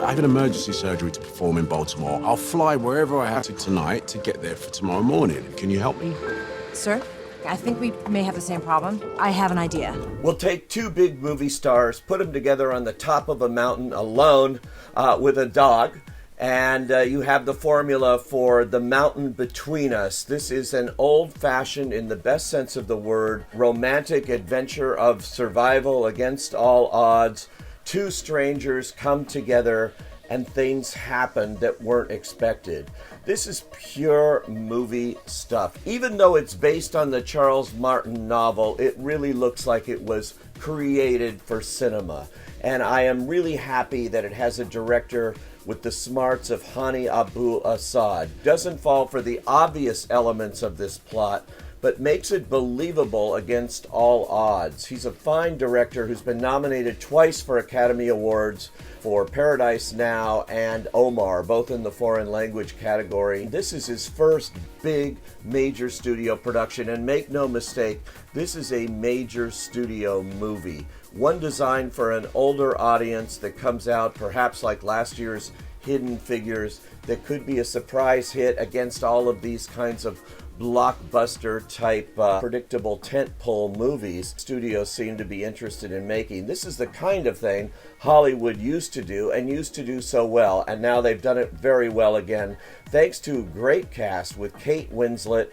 I have an emergency surgery to perform in Baltimore. I'll fly wherever I have to tonight to get there for tomorrow morning. Can you help me? Sir, I think we may have the same problem. I have an idea. We'll take two big movie stars, put them together on the top of a mountain alone with a dog, and you have the formula for the mountain between us. This is an old-fashioned, in the best sense of the word, romantic adventure of survival against all odds. Two strangers come together and things happen that weren't expected. This is pure movie stuff. Even though it's based on the Charles Martin novel, it really looks like it was created for cinema. And I am really happy that it has a director with the smarts of Hani Abu-Assad. Doesn't fall for the obvious elements of this plot, but makes it believable against all odds. He's a fine director who's been nominated twice for Academy Awards for Paradise Now and Omar, both in the foreign language category. This is his first big major studio production, and make no mistake, this is a major studio movie. One designed for an older audience that comes out perhaps like last year's Hidden Figures, that could be a surprise hit against all of these kinds of blockbuster type predictable tentpole movies studios seem to be interested in making. This is the kind of thing Hollywood used to do, and used to do so well, and now they've done it very well again, thanks to a great cast with Kate Winslet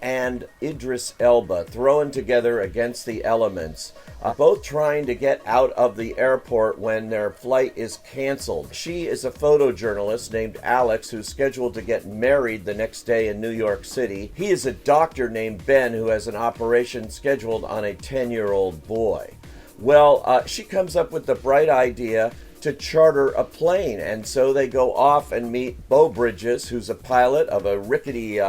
and Idris Elba thrown together against the elements, both trying to get out of the airport when their flight is canceled. She is a photojournalist named Alex who's scheduled to get married the next day in New York City. He is a doctor named Ben who has an operation scheduled on a 10-year-old boy. Well, she comes up with the bright idea to charter a plane, and so they go off and meet Beau Bridges, who's a pilot of a rickety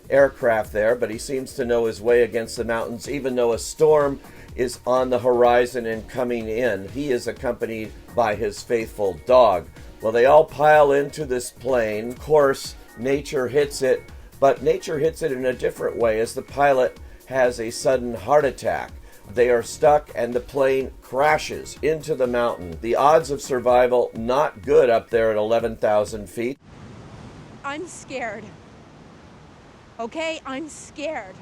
aircraft there, but he seems to know his way against the mountains, even though a storm is on the horizon and coming in. He is accompanied by his faithful dog. Well, they all pile into this plane. Of course, nature hits it, but nature hits it in a different way as the pilot has a sudden heart attack. They are stuck and the plane crashes into the mountain. The odds of survival, not good up there at 11,000 feet. I'm scared. Okay, I'm scared.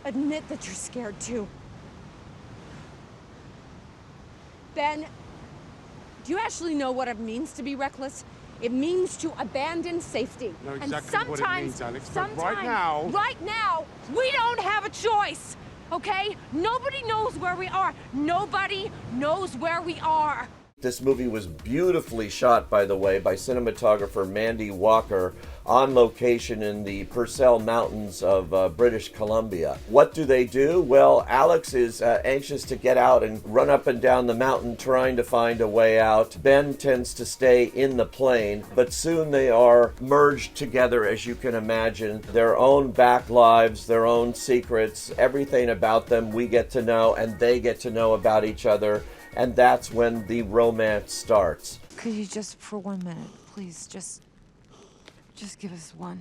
Admit that you're scared too. Ben, do you actually know what it means to be reckless? It means to abandon safety. I know exactly and what it means, Alex, but sometimes, right now, we don't have a choice, okay? Nobody knows where we are. Nobody knows where we are. This movie was beautifully shot, by the way, by cinematographer Mandy Walker on location in the Purcell Mountains of British Columbia. What do? Well, Alex is anxious to get out and run up and down the mountain trying to find a way out. Ben tends to stay in the plane, but soon they are merged together, as you can imagine. Their own back lives, their own secrets, everything about them we get to know, and they get to know about each other. And that's when the romance starts. Could you just, for 1 minute, please, just give us 1%.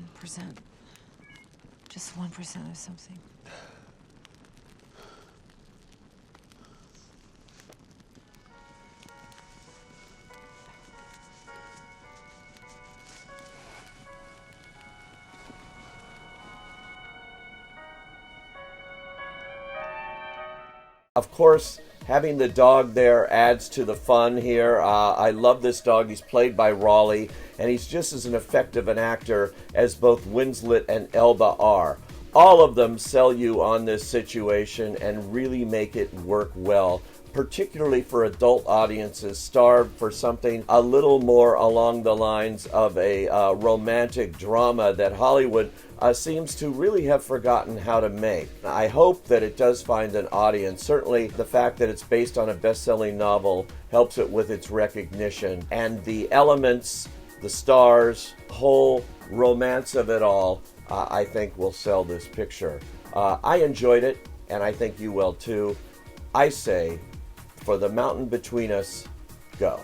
Just 1% of something. Of course, having the dog there adds to the fun here. I love this dog. He's played by Raleigh, and he's just as an effective an actor as both Winslet and Elba are. All of them sell you on this situation and really make it work well, particularly for adult audiences starved for something a little more along the lines of a romantic drama that Hollywood seems to really have forgotten how to make. I hope that it does find an audience. Certainly the fact that it's based on a best-selling novel helps it with its recognition. And the elements, the stars, whole romance of it all, I think will sell this picture. I enjoyed it, and I think you will too. I say, for the mountain between us, go.